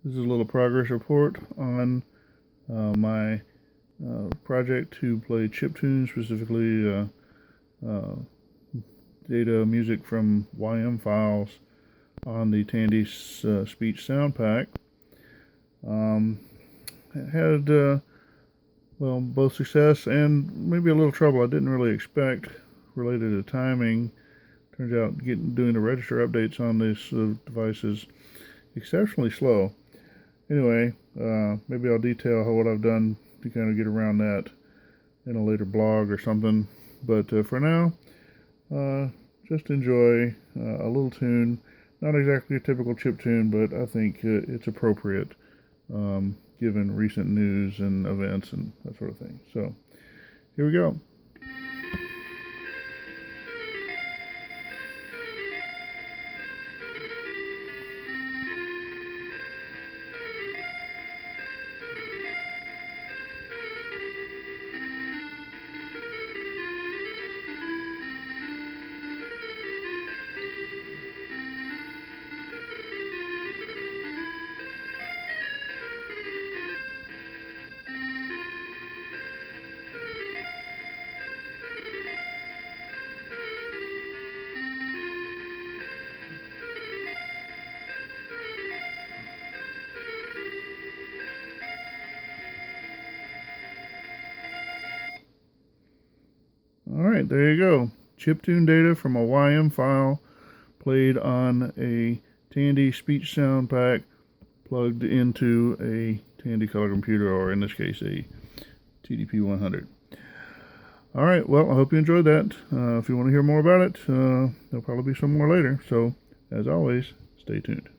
This is a little progress report on my project to play chiptune, specifically data music from YM files on the Tandy speech sound pack. It had well, both success and maybe a little trouble I didn't really expect related to timing. Turns out doing the register updates on this device is exceptionally slow. Anyway, maybe I'll detail what I've done to kind of get around that in a later blog or something. But for now, just enjoy a little tune. Not exactly a typical chip tune, but I think it's appropriate given recent news and events and that sort of thing. So here we go. Alright, there you go. Chiptune data from a YM file played on a Tandy speech sound pack plugged into a Tandy color computer, or in this case a TDP 100. Alright, well, I hope you enjoyed that. If you want to hear more about it, there'll probably be some more later. So, as always, stay tuned.